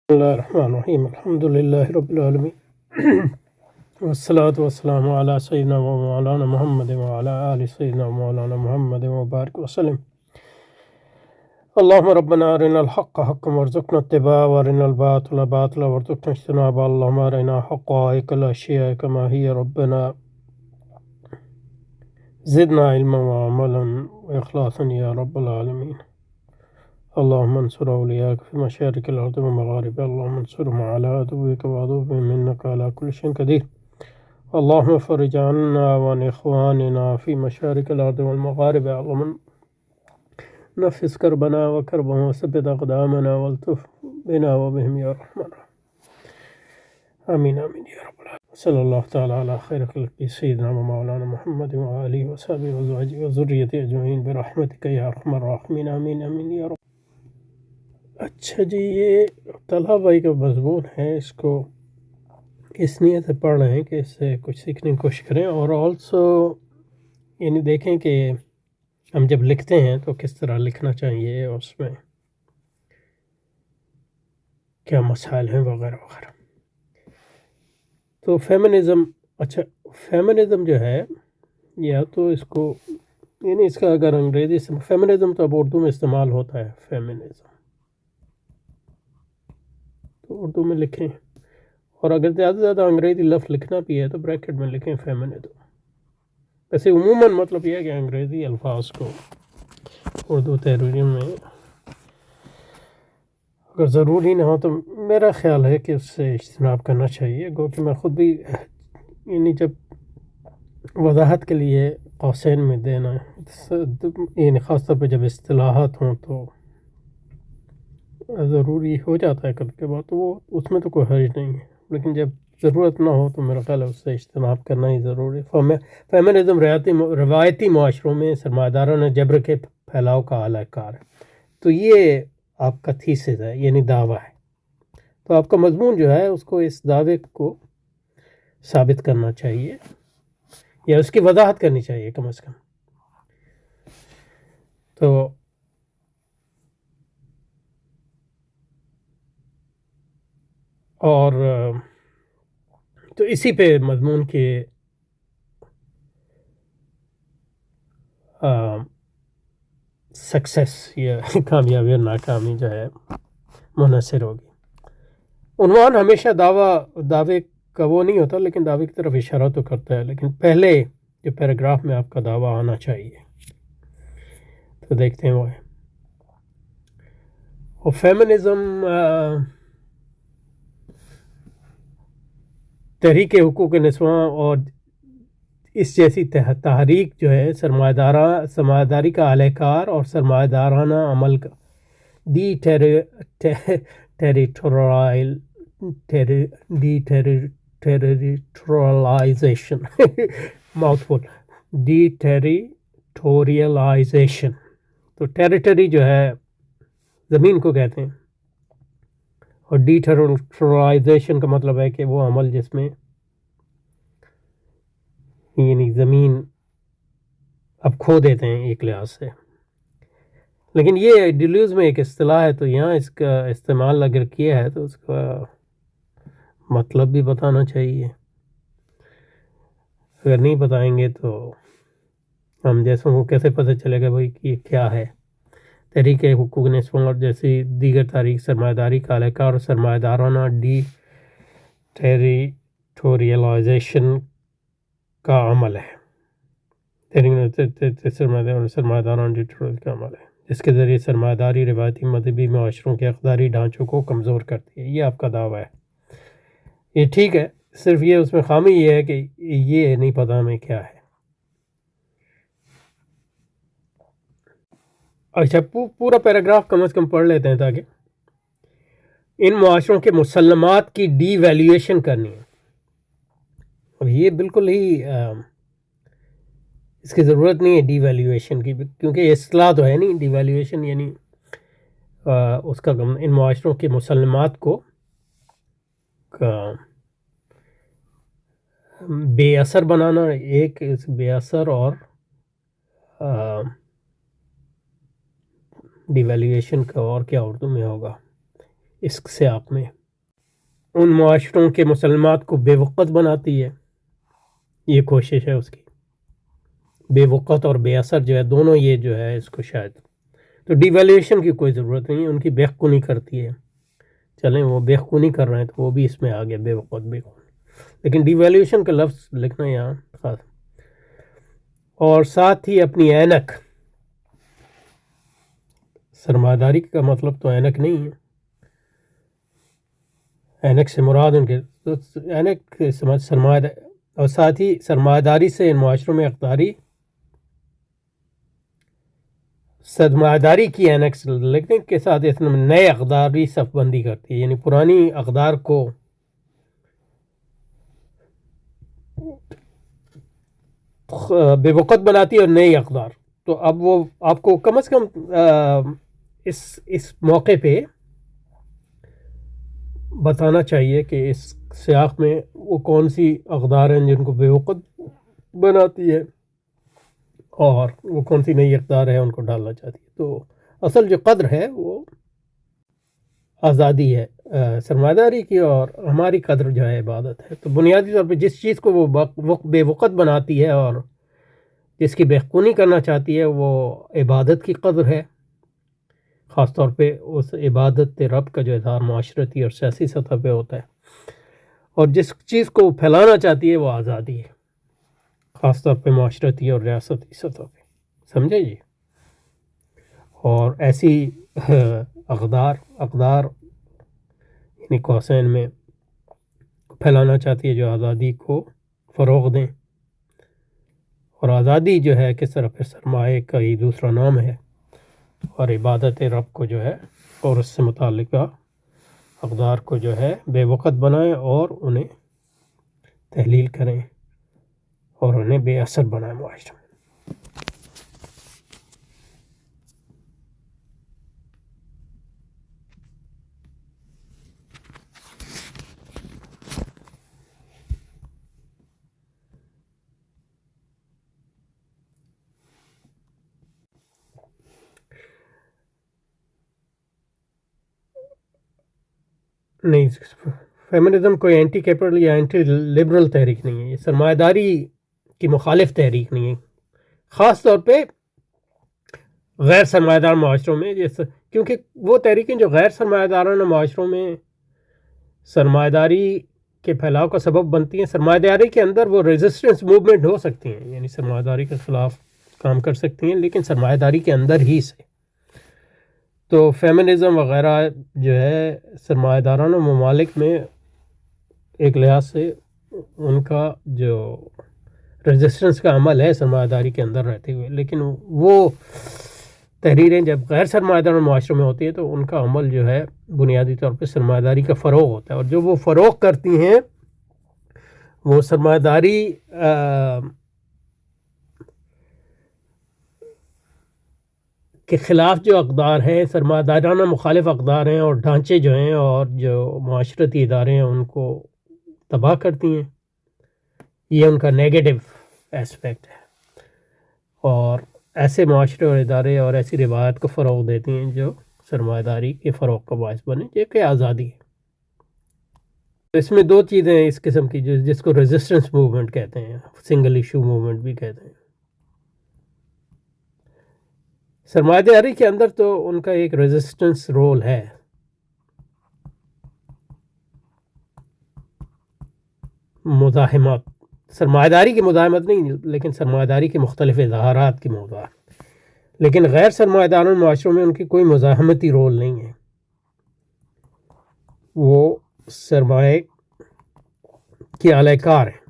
بسم الله الرحمن الرحيم الحمد لله رب العالمين والصلاة والسلام على سيدنا ومولانا محمد وعلى آل سيدنا ومولانا محمد وبارك وسلم. اللهم ربنا أرنا الحق حقا وارزقنا اتباعه وأرنا الباطل باطلا وارزقنا اجتنابه. اللهم أرنا حقائق الأشياء كما هي ربنا زدنا علما وعملا وإخلاصا يا رب العالمين. اللهم انصر أولياءك في مشارق الأرض ومغاربها. اللهم انصرهم على عدوك وعدوهم إنك على كل شيء قدير. اللهم فرج عنا وعن إخواننا في مشارق الأرض والمغاربها. اللهم نفس كربنا وكربهم وثبت أقدامنا والتف بنا وبهم يا رحمن. آمين آمين يا رب العالمين. صلى الله تعالى على خير خلقه سيدنا ومولانا محمد وآله وصحبه وأزواجه وذريته أجمعين برحمتك يا أرحم الراحمين. آمين آمين يا رب. اچھا جی، یہ طلحہ بھائی کا مضمون ہے، اس کو اس نیت سے پڑھ رہے ہیں کہ اس سے کچھ سیکھنے کی کوشش کریں، اور آلسو یعنی دیکھیں کہ ہم جب لکھتے ہیں تو کس طرح لکھنا چاہیے، اور اس میں کیا مسائل ہیں وغیرہ وغیرہ. تو فیمنزم جو ہے، یا تو اس کو یعنی اس کا اگر انگریزی سے فیمنزم تو اب اردو میں استعمال ہوتا ہے فیمنزم، تو اردو میں لکھیں، اور اگر زیادہ سے زیادہ انگریزی لفظ لکھنا بھی ہے تو بریکٹ میں لکھیں فیمنزم. ویسے عموماً مطلب یہ ہے کہ انگریزی الفاظ کو اردو تحریر میں اگر ضروری نہ ہو تو میرا خیال ہے کہ اس سے اجتناب کرنا چاہیے. گو کہ میں خود بھی یعنی جب وضاحت کے لیے قوسین میں دینا یعنی خاص طور پہ جب اصطلاحات ہوں تو ضروری ہو جاتا ہے کبھی کبھار، تو وہ اس میں تو کوئی حرج نہیں ہے، لیکن جب ضرورت نہ ہو تو میرا خیال ہے اس سے اجتناب کرنا ہی ضروری ہے. فیمنزم روایتی معاشروں میں سرمایہ دارانہ جبر کے پھیلاؤ کا اعلی کار ہے. تو یہ آپ کا تھیسس ہے، یعنی دعویٰ ہے. تو آپ کا مضمون جو ہے اس کو اس دعوے کو ثابت کرنا چاہیے، یا اس کی وضاحت کرنی چاہیے کم از کم. تو اسی پہ مضمون کے سکسیس یا کامیابی اور ناکامی جو ہے منحصر ہوگی. عنوان ہمیشہ دعوے کا وہ نہیں ہوتا، لیکن دعوے کی طرف اشارہ تو کرتا ہے، لیکن پہلے جو پیراگراف میں آپ کا دعویٰ آنا چاہیے. تو دیکھتے ہیں وہ ہے. اور فیمنزم تحریک حقوق نسواں اور اس جیسی تحریک جو ہے سرمایہ داری کا اعلی کار اور سرمایہ دارانہ عمل کا ٹیریٹورلائزیشن ماؤتھ فل ٹیریٹوریلائزیشن. تو ٹیریٹری جو ہے زمین کو کہتے ہیں، اور ڈیٹیریٹورلائزیشن کا مطلب ہے کہ وہ عمل جس میں یعنی زمین اب کھو دیتے ہیں ایک لحاظ سے. لیکن یہ ڈیلیوز میں ایک اصطلاح ہے، تو یہاں اس کا استعمال اگر کیا ہے تو اس کا مطلب بھی بتانا چاہیے. اگر نہیں بتائیں گے تو ہم جیسوں کو کیسے پتہ چلے گا بھائی کہ یہ کیا ہے. تحریک حقوق نسواں اور جیسی دیگر تحریک سرمایہ داری کا اعلی کار اور سرمایہ دارانہ ٹیریٹوریلائزیشن کا عمل ہے. سرمایہ دارانہ ٹیریٹوریل کا عمل ہے جس کے ذریعے سرمایہ داری روایتی مذہبی معاشروں کے اقداری ڈھانچوں کو کمزور کرتی ہے. یہ آپ کا دعویٰ ہے، یہ ٹھیک ہے. صرف یہ اس میں خامی یہ ہے کہ یہ نہیں پتہ ہمیں کیا ہے. اچھا، پورا پیراگراف کم از کم پڑھ لیتے ہیں تاکہ ان معاشروں کے مسلمات کی ڈی ویلیویشن کرنی ہے. اور یہ بالکل ہی اس کی ضرورت نہیں ہے ڈی ویلیویشن کی، کیونکہ یہ اصطلاح تو ہے نہیں. ڈی ویلیویشن یعنی اس کا ان معاشروں کے مسلمات کو بے اثر بنانا. ایک بے اثر اور ڈی ویلیویشن کا اور کیا اردو میں ہوگا اس سیاق میں. ان معاشروں کے مسلمات کو بے وقت بناتی ہے. یہ کوشش ہے اس کی، بے وقت اور بے اثر جو ہے دونوں، یہ جو ہے اس کو شاید تو ڈی ویلیویشن کی کوئی ضرورت نہیں ہے، ان کی بےخونی کرتی ہے. چلیں وہ بےخونی کر رہے ہیں تو وہ بھی اس میں آ گیا، بے وقت بے خون. لیکن ڈی ویلیویشن کا لفظ لکھنا یہاں خاص. اور ساتھ ہی اپنی اینک، سرمایہ داری کا مطلب تو اینک نہیں ہے، اینک سے مراد ان کے اینک سرمایہ، اور ساتھ ہی سرمایہ داری سے ان معاشروں میں اقداری، سرمایہ داری کی اینک لکھنے کے ساتھ اس میں نئے اقداری صف بندی کرتی ہے، یعنی پرانی اقدار کو بے وقت بناتی ہے اور نئی اقدار. تو اب وہ آپ کو کم از کم اس موقع پہ بتانا چاہیے کہ اس سیاق میں وہ کون سی اقدار ہیں جن کو بے وقت بناتی ہے اور وہ کون سی نئی اقدار ہے ان کو ڈالنا چاہتی ہے. تو اصل جو قدر ہے وہ آزادی ہے سرمایہ داری کی، اور ہماری قدر جو ہے عبادت ہے. تو بنیادی طور پہ جس چیز کو وہ بے وقت بناتی ہے اور جس کی بےخونی کرنا چاہتی ہے وہ عبادت کی قدر ہے، خاص طور پہ اس عبادت رب کا جو اظہار معاشرتی اور سیاسی سطح پہ ہوتا ہے. اور جس چیز کو پھیلانا چاہتی ہے وہ آزادی ہے، خاص طور پہ معاشرتی اور ریاستی سطح پہ. سمجھے جی؟ اور ایسی اقدار یعنی قوسین میں پھیلانا چاہتی ہے جو آزادی کو فروغ دیں. اور آزادی جو ہے کس طرح پھر سرمایہ کا ہی دوسرا نام ہے، اور عبادت رب کو جو ہے اور اس سے متعلقہ اقدار کو جو ہے بے وقت بنائیں اور انہیں تحلیل کریں اور انہیں بے اثر بنائیں معاشرے میں. نہیں، فیمنزم کوئی اینٹی کیپٹل یا اینٹی لبرل تحریک نہیں ہے، یہ سرمایہ داری کی مخالف تحریک نہیں ہے، خاص طور پہ غیر سرمایہ دار معاشروں میں. کیونکہ وہ تحریکیں جو غیر سرمایہ دارانہ معاشروں میں سرمایہ داری کے پھیلاؤ کا سبب بنتی ہیں، سرمایہ داری کے اندر وہ ریزسٹنس موومنٹ ہو سکتی ہیں، یعنی سرمایہ داری کے خلاف کام کر سکتی ہیں، لیکن سرمایہ داری کے اندر ہی سے. تو فیمنزم وغیرہ جو ہے سرمایہ دارانہ ممالک میں ایک لحاظ سے ان کا جو ریزسٹنس کا عمل ہے سرمایہ داری کے اندر رہتے ہوئے، لیکن وہ تحریریں جب غیر سرمایہ دار معاشروں میں ہوتی ہیں تو ان کا عمل جو ہے بنیادی طور پہ سرمایہ داری کا فروغ ہوتا ہے. اور جو وہ فروغ کرتی ہیں وہ سرمایہ داری کے خلاف جو اقدار ہیں، سرمایہ دارانہ مخالف اقدار ہیں اور ڈھانچے جو ہیں اور جو معاشرتی ادارے ہیں ان کو تباہ کرتی ہیں. یہ ان کا نیگیٹو ایسپیکٹ ہے، اور ایسے معاشرے اور ادارے اور ایسی روایت کو فروغ دیتی ہیں جو سرمایہ داری کے فروغ کا باعث بنے، یہ کہ آزادی ہے. اس میں دو چیزیں ہیں اس قسم کی جس کو ریزسٹنس موومنٹ کہتے ہیں، سنگل ایشو موومنٹ بھی کہتے ہیں. سرمایہ داری کے اندر تو ان کا ایک ریزسٹنس رول ہے، مزاحمت، سرمایہ داری کی مزاحمت نہیں لیکن سرمایہ داری کے مختلف اظہارات کی مزاحمت. لیکن غیر سرمایہ دار معاشروں میں ان کی کوئی مزاحمتی رول نہیں ہے، وہ سرمایہ کے اعلی کار ہیں.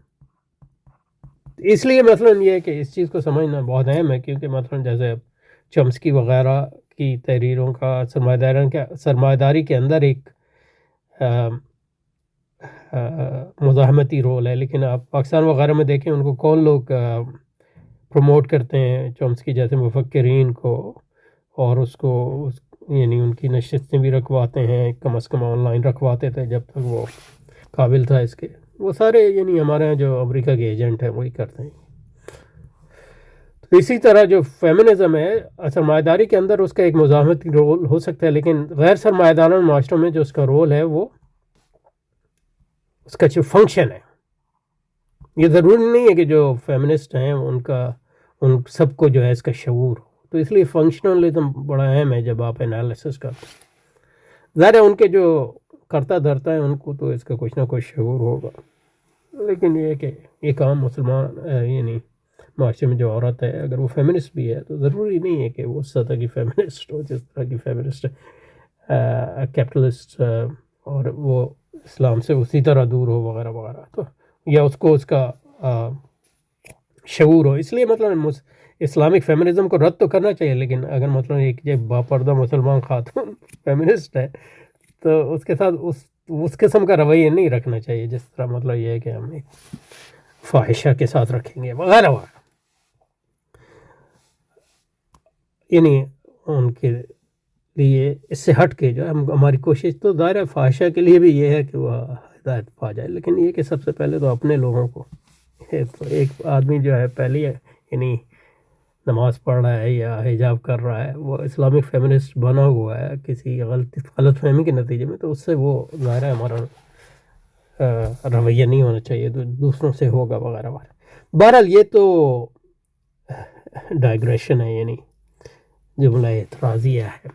اس لیے مثلاً یہ ہے کہ اس چیز کو سمجھنا بہت اہم ہے، کیونکہ مثلاً جیسے چمسکی وغیرہ کی تحریروں کا سرمایہ داری کے اندر ایک مزاحمتی رول ہے، لیکن آپ پاکستان وغیرہ میں دیکھیں ان کو کون لوگ پروموٹ کرتے ہیں، چومسکی جیسے مفکرین کو، اور اس کو یعنی ان کی نشستیں بھی رکھواتے ہیں، کم از کم آن لائن رکھواتے تھے جب تک وہ قابل تھا اس کے. وہ سارے یعنی ہمارے یہاں جو امریکہ کے ایجنٹ ہیں وہی کرتے ہیں. تو اسی طرح جو فیمنزم ہے سرمایہ داری کے اندر اس کا ایک مزاحمتی رول ہو سکتا ہے، لیکن غیر سرمایہ دارانہ معاشروں میں جو اس کا رول ہے وہ اس کا جو فنکشن ہے. یہ ضروری نہیں ہے کہ جو فیمنسٹ ہیں ان سب کو جو ہے اس کا شعور ہو. تو اس لیے فنکشنلزم بڑا اہم ہے جب آپ انالیسس کرتے ہیں. ظاہر ہے ان کے جو کرتا دھرتا ہے ان کو تو اس کا کچھ نہ کچھ شعور ہوگا، لیکن یہ کہ ایک عام مسلمان یعنی معاشرے میں جو عورت ہے اگر وہ فیمنسٹ بھی ہے تو ضروری نہیں ہے کہ وہ اس سطح کی فیمنسٹ ہو جس طرح کی فیمنسٹ کیپٹلسٹ اور وہ اسلام سے اسی طرح دور ہو وغیرہ وغیرہ، تو یا اس کو اس کا شعور ہو. اس لیے مطلب اسلامک فیمنزم کو رد تو کرنا چاہیے، لیکن اگر مطلب ایک جب باپردہ مسلمان خاتون فیمنسٹ ہے تو اس کے ساتھ اس قسم کا رویہ نہیں رکھنا چاہیے جس طرح مطلب یہ ہے کہ ہم ایک فاحشہ کے ساتھ رکھیں گے وغیرہ وغیرہ. یعنی ان کے لیے اس سے ہٹ کے جو ہے ہماری کوشش تو ظاہر فاحشہ کے لیے بھی یہ ہے کہ وہ ہدایت پا جائے، لیکن یہ کہ سب سے پہلے تو اپنے لوگوں کو ایک آدمی جو ہے پہلے یعنی نماز پڑھ رہا ہے یا حجاب کر رہا ہے وہ اسلامک فیمنسٹ بنا ہوا ہے کسی غلط فہمی کے نتیجے میں، تو اس سے وہ ظاہر ہے ہمارا رویہ نہیں ہونا چاہیے، دوسروں سے ہوگا وغیرہ وغیرہ. بہرحال یہ تو ڈائگریشن ہے، یعنی جملہ اعتراضیہ ہے.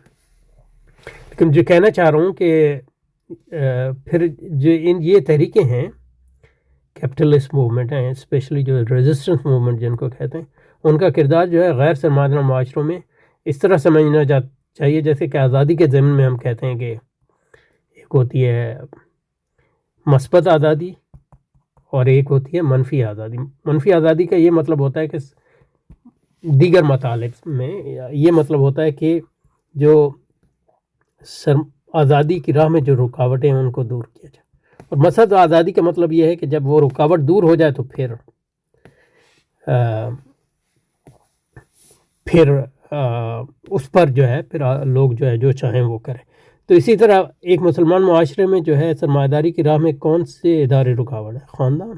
لیکن جو کہنا چاہ رہا ہوں کہ پھر جو یہ تحریکیں ہیں کیپٹلسٹ موومنٹ ہیں، اسپیشلی جو ریزسٹنس موومنٹ جن کو کہتے ہیں، ان کا کردار جو ہے غیر سرمایہ معاشروں میں اس طرح سمجھنا چاہیے جیسے کہ آزادی کے ضمن میں ہم کہتے ہیں کہ ایک ہوتی ہے مثبت آزادی اور ایک ہوتی ہے منفی آزادی. منفی آزادی کا یہ مطلب ہوتا ہے کہ دیگر مطالب میں یہ مطلب ہوتا ہے کہ جو آزادی کی راہ میں جو رکاوٹیں ہیں ان کو دور کیا جائے، اور مثبت آزادی کا مطلب یہ ہے کہ جب وہ رکاوٹ دور ہو جائے تو پھر اس پر جو ہے پھر لوگ جو ہے جو چاہیں وہ کریں. تو اسی طرح ایک مسلمان معاشرے میں جو ہے سرمایہ داری کی راہ میں کون سے ادارے رکاوٹ ہے؟ خاندان.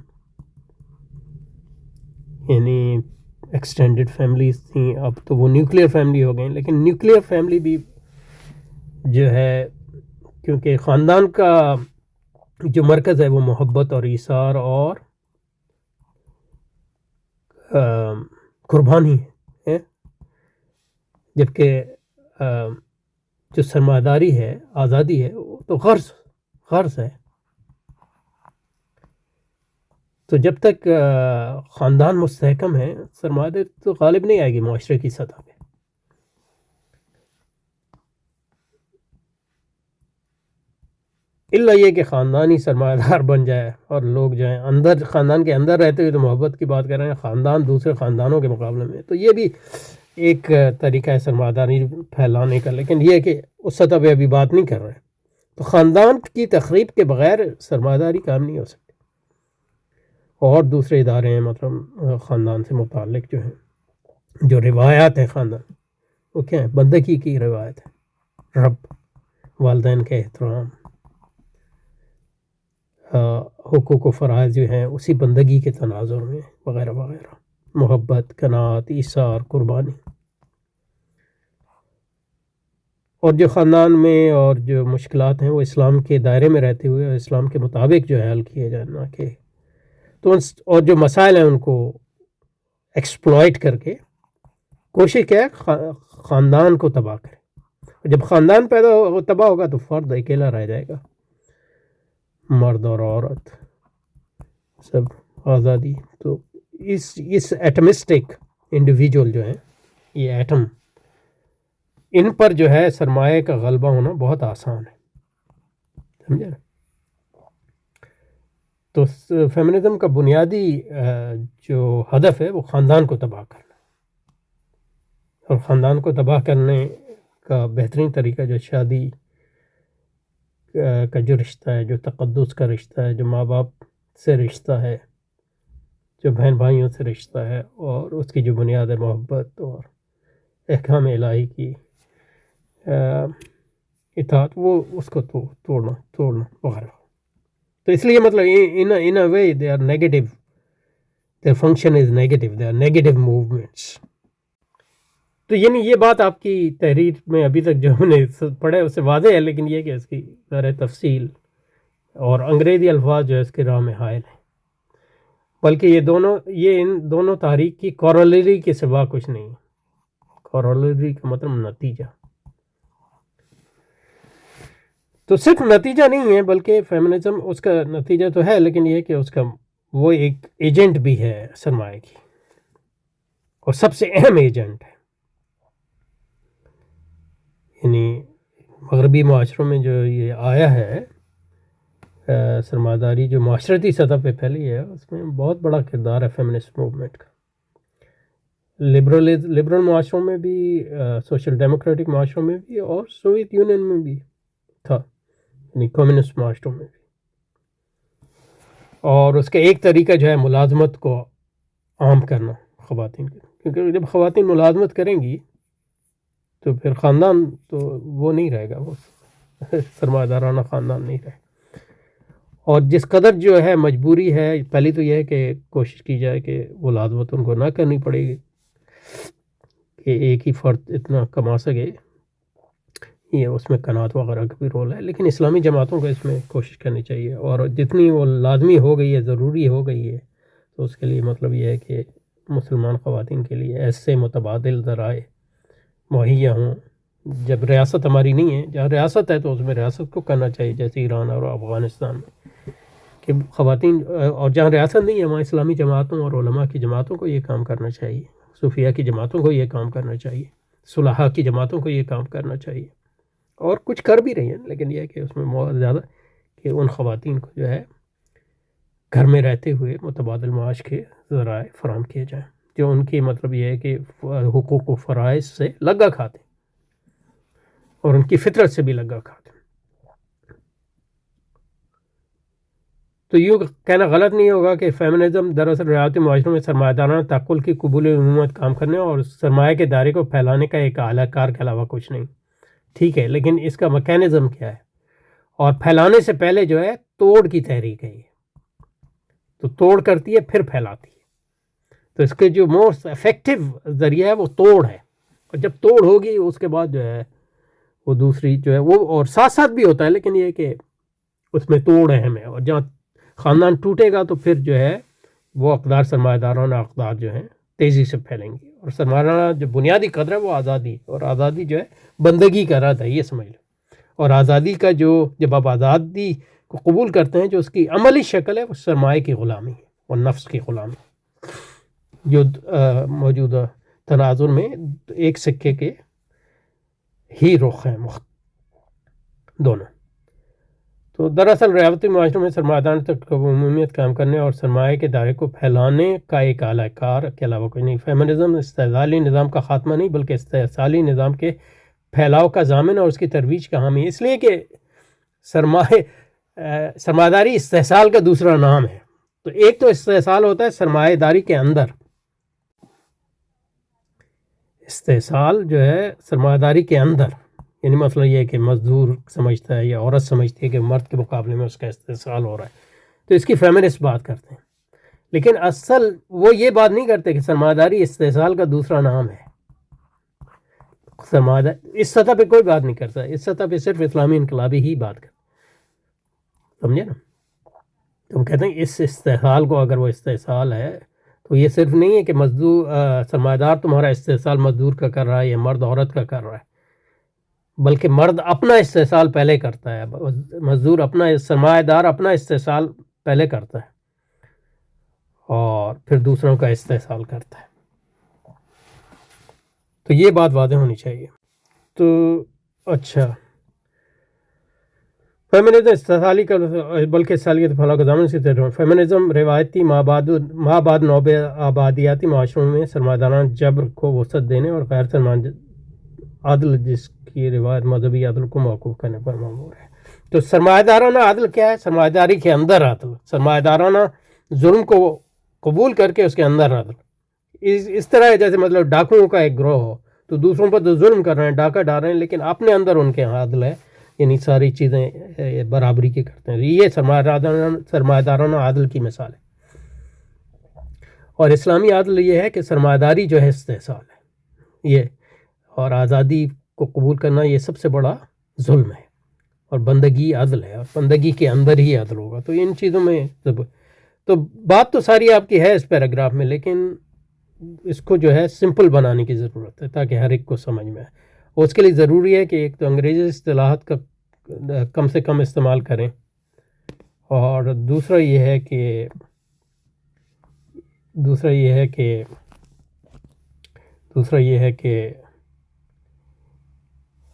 یعنی ایکسٹینڈڈ فیملیز تھیں، اب تو وہ نیوکلیئر فیملی ہو گئیں، لیکن نیوکلیئر فیملی بھی جو ہے کیونکہ خاندان کا جو مرکز ہے وہ محبت اور ایثار اور قربانی ہے، جبکہ جو سرمایہ داری ہے آزادی ہے وہ تو غرض ہے. تو جب تک خاندان مستحکم ہے سرمایہ داری تو غالب نہیں آئے گی معاشرے کی سطح پہ. الا یہ کہ خاندان ہی سرمایہ دار بن جائے اور لوگ جو ہیں خاندان کے اندر رہتے ہوئے تو محبت کی بات کر رہے ہیں خاندان دوسرے خاندانوں کے مقابلے میں، تو یہ بھی ایک طریقہ ہے سرمایہ داری پھیلانے کا، لیکن یہ کہ اس سطح پہ ابھی بات نہیں کر رہے. تو خاندان کی تخریب کے بغیر سرمایہ داری کام نہیں ہو سکتی. اور دوسرے ادارے ہیں مطلب خاندان سے متعلق جو ہیں جو روایات ہیں خاندان وہ کیا ہیں؟ بندگی کی روایت ہے، رب، والدین کے احترام، حقوق و فرائض جو ہیں اسی بندگی کے تناظر میں وغیرہ وغیرہ، محبت، قناعت، ایثار، قربانی. اور جو خاندان میں اور جو مشکلات ہیں وہ اسلام کے دائرے میں رہتے ہوئے اور اسلام کے مطابق جو ہے حل کیے جائیں، نہ کہ تو اور جو مسائل ہیں ان کو ایکسپلائٹ کر کے کوشش کیا خاندان کو تباہ کرے. جب خاندان تباہ ہوگا تو فرد اکیلا رہ جائے گا، مرد اور عورت سب آزادی. تو اس ایٹمسٹک انڈیویجول جو ہیں یہ ایٹم، ان پر جو ہے سرمایہ کا غلبہ ہونا بہت آسان ہے، سمجھے نا. تو فیمنزم کا بنیادی جو ہدف ہے وہ خاندان کو تباہ کرنا، اور خاندان کو تباہ کرنے کا بہترین طریقہ جو شادی کا جو رشتہ ہے، جو تقدس کا رشتہ ہے، جو ماں باپ سے رشتہ ہے، جو بہن بھائیوں سے رشتہ ہے، اور اس کی جو بنیاد ہے محبت اور احکام الہی کی اطاعت، وہ اس کو توڑنا وغیرہ. تو اس لیے مطلب in a way they are negative, their function is negative, they are negative movements. تو یعنی یہ بات آپ کی تحریر میں ابھی تک جو ہم نے پڑھا ہے اس سے واضح ہے، لیکن یہ کہ اس کی ذرا تفصیل اور انگریزی الفاظ جو ہے اس کے راہ میں حائل ہیں، بلکہ یہ ان دونوں تحریک کی کورولری کے سوا کچھ نہیں۔ کورولری کا مطلب نتیجہ، تو صرف نتیجہ نہیں ہے بلکہ فیمنزم اس کا نتیجہ تو ہے، لیکن یہ کہ اس کا وہ ایک ایجنٹ بھی ہے سرمایہ کی، اور سب سے اہم ایجنٹ ہے۔ یعنی مغربی معاشروں میں جو یہ آیا ہے سرمایہ داری جو معاشرتی سطح پہ پھیلی ہے، اس میں بہت بڑا کردار ہے فیمنسٹ موومنٹ کا۔ لبرل معاشروں میں بھی، سوشل ڈیموکریٹک معاشروں میں بھی، اور سوویت یونین میں بھی تھا، یعنی کمیونسٹ معاشروں میں بھی۔ اور اس کا ایک طریقہ جو ہے ملازمت کو عام کرنا خواتین کے، کیونکہ جب خواتین ملازمت کریں گی تو پھر خاندان تو وہ نہیں رہے گا، وہ سرمایہ دارانہ خاندان نہیں رہے۔ اور جس قدر جو ہے مجبوری ہے، پہلی تو یہ ہے کہ کوشش کی جائے کہ ملازمت ان کو نہ کرنی پڑے گی، کہ ایک ہی فرد اتنا کما سکے، یہ اس میں قناعت وغیرہ کا بھی رول ہے، لیکن اسلامی جماعتوں کو اس میں کوشش کرنی چاہیے، اور جتنی وہ لازمی ہو گئی ہے، ضروری ہو گئی ہے، تو اس کے لیے مطلب یہ ہے کہ مسلمان خواتین کے لیے ایسے متبادل ذرائع مہیا ہوں۔ جب ریاست ہماری نہیں ہے، جہاں ریاست ہے تو اس میں ریاست کو کرنا چاہیے، جیسے ایران اور افغانستان میں، کہ خواتین، اور جہاں ریاست نہیں ہے وہاں اسلامی جماعتوں اور علماء کی جماعتوں کو یہ کام کرنا چاہیے، صوفیہ کی جماعتوں کو یہ کام کرنا چاہیے، صلحاء کی جماعتوں کو یہ کام کرنا چاہیے، اور کچھ کر بھی رہی ہیں، لیکن یہ ہے کہ اس میں بہت زیادہ کہ ان خواتین کو جو ہے گھر میں رہتے ہوئے متبادل معاش کے ذرائع فراہم کیے جائیں، جو ان کی مطلب یہ ہے کہ حقوق و فرائض سے لگا کھاتے اور ان کی فطرت سے بھی لگا کھاتے۔ تو یوں کہنا غلط نہیں ہوگا کہ فیمنزم دراصل روایتی معاشروں میں سرمایہ دارانہ تعقل کی قبول عمومیت کام کرنے اور سرمایہ کے دائرے کو پھیلانے کا ایک اعلیٰ کار کے علاوہ کچھ نہیں، ٹھیک ہے، لیکن اس کا میکینزم کیا ہے؟ اور پھیلانے سے پہلے جو ہے توڑ کی تحریک ہے، یہ تو توڑ کرتی ہے پھر پھیلاتی ہے، تو اس کے جو موسٹ افیکٹو ذریعہ ہے وہ توڑ ہے، اور جب توڑ ہوگی اس کے بعد جو ہے وہ دوسری جو ہے وہ اور ساتھ ساتھ بھی ہوتا ہے، لیکن یہ کہ اس میں توڑ اہم ہے، اور جہاں خاندان ٹوٹے گا تو پھر جو ہے وہ اقدار سرمایہ دارانہ اقدار جو ہیں تیزی سے پھیلیں گی، اور سرمایہ دارانہ جو بنیادی قدر ہے وہ آزادی، اور آزادی جو ہے بندگی کا رد ہے، یہ سمجھ لو، اور آزادی کا جو جب آپ آزادی کو قبول کرتے ہیں جو اس کی عملی شکل ہے وہ سرمایہ کی غلامی ہے اور نفس کی غلامی، جو موجودہ تناظر میں ایک سکے کے ہی رخ ہیں دونوں۔ تو دراصل روایتی معاشروں میں سرمایہ دارانہ تک عمومیت کام کرنے اور سرمایہ کے دائرے کو پھیلانے کا ایک اعلیٰ کار کے علاوہ کوئی نہیں۔ فیمنزم استحصالی نظام کا خاتمہ نہیں بلکہ استحصالی نظام کے پھیلاؤ کا ضامن اور اس کی ترویج کا حامی، اس لیے کہ سرمایہ داری استحصال کا دوسرا نام ہے۔ تو ایک تو استحصال ہوتا ہے سرمایہ داری کے اندر، استحصال جو ہے سرمایہ داری کے اندر، یعنی مسئلہ یہ ہے کہ مزدور سمجھتا ہے یا عورت سمجھتی ہے کہ مرد کے مقابلے میں اس کا استحصال ہو رہا ہے، تو اس کی فیمنسٹ بات کرتے ہیں، لیکن اصل وہ یہ بات نہیں کرتے کہ سرمایہ داری استحصال کا دوسرا نام ہے۔ سرمایہ اس سطح پہ کوئی بات نہیں کرتا، اس سطح پہ صرف اسلامی انقلابی ہی بات کرتا، سمجھے نا؟ تو ہم کہتے ہیں اس استحصال کو، اگر وہ استحصال ہے تو یہ صرف نہیں ہے کہ مزدور سرمایہ دار تمہارا استحصال مزدور کا کر رہا ہے یا مرد عورت کا کر رہا ہے، بلکہ مرد اپنا استحصال پہلے کرتا ہے، مزدور اپنا، سرمایہ دار اپنا استحصال پہلے کرتا ہے اور پھر دوسروں کا استحصال کرتا ہے۔ تو یہ بات واضح ہونی چاہیے۔ تو اچھا، فیمنزم استحصالی کا بلکہ سالیت فلاح کا ضامن سے تجربہ۔ فیمنزم روایتی مابعد نوب آبادیاتی معاشروں میں سرمایہ دارانہ جبر کو وسعت دینے اور غیر سرمایہ عدل، جس کی روایت مذہبی عدل کو موقوف کرنے پر مبنی ہے۔ تو سرمایہ دارانہ عدل کیا ہے؟ سرمایہ داری کے اندر عدل، سرمایہ دارانہ ظلم کو قبول کر کے اس کے اندر عدل، اس طرح ہے جیسے مطلب ڈاکوؤں کا ایک گروہ ہو، تو دوسروں پر تو ظلم کر رہے ہیں، ڈاکہ ڈال رہے ہیں، لیکن اپنے اندر ان کے یہاں عدل ہے، یعنی ساری چیزیں برابری کے کرتے ہیں۔ یہ سرمایہ دارانہ عدل کی مثال ہے۔ اور اسلامی عدل یہ ہے کہ سرمایہ داری جو ہے استحصال ہے، یہ اور آزادی کو قبول کرنا یہ سب سے بڑا ظلم ہے، اور بندگی عدل ہے، اور بندگی کے اندر ہی عدل ہوگا. تو ان چیزوں میں تو بات تو ساری آپ کی ہے اس پیراگراف میں، لیکن اس کو جو ہے سمپل بنانے کی ضرورت ہے تاکہ ہر ایک کو سمجھ میں آئے. اور اس کے لیے ضروری ہے کہ ایک تو انگریزی اصطلاحات کا کم سے کم استعمال کریں، اور دوسرا یہ ہے کہ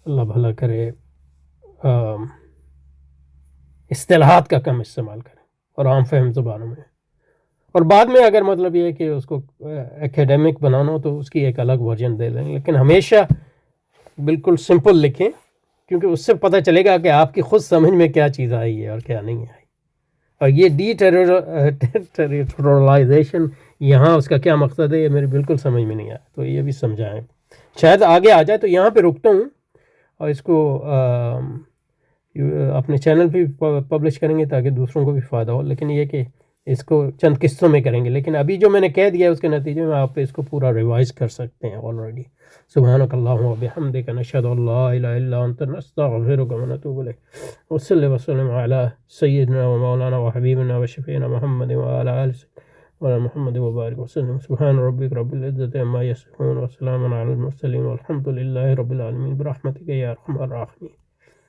اللہ بھلا کرے اصطلاحات کا کم استعمال کریں اور عام فہم زبانوں میں. اور بعد میں اگر مطلب یہ ہے کہ اس کو ایکیڈیمک بنانا ہو تو اس کی ایک الگ ورژن دے لیں، لیکن ہمیشہ بالکل سمپل لکھیں، کیونکہ اس سے پتہ چلے گا کہ آپ کی خود سمجھ میں کیا چیز آئی ہے اور کیا نہیں آئی. اور یہ ڈی ٹیریٹورلائزیشن یہاں اس کا کیا مقصد ہے یہ میرے بالکل سمجھ میں نہیں آیا، تو یہ بھی سمجھائیں. شاید آگے آ جائے. تو یہاں پہ رکتا ہوں، اور اس کو اپنے چینل پہ پبلش کریں گے تاکہ دوسروں کو بھی فائدہ ہو، لیکن یہ کہ اس کو چند قسطوں میں کریں گے. لیکن ابھی جو میں نے کہہ دیا اس کے نتیجے میں آپ اس کو پورا ریوائز کر سکتے ہیں آلریڈی. سبحانک اللہم و بحمدک، نشہد ان لا الہ الا انت، نستغفرک و نتوب الیک. وصلی وسلم علی سیدنا و مولانا و حبیبنا و شفیعنا محمد و علی آل محمد وبارک وسلم. سبحان ربک رب العزت عما یصفون، وسلام علی المرسلین، والحمد للہ رب العالمین، برحمتک یا ارحم الراحمین.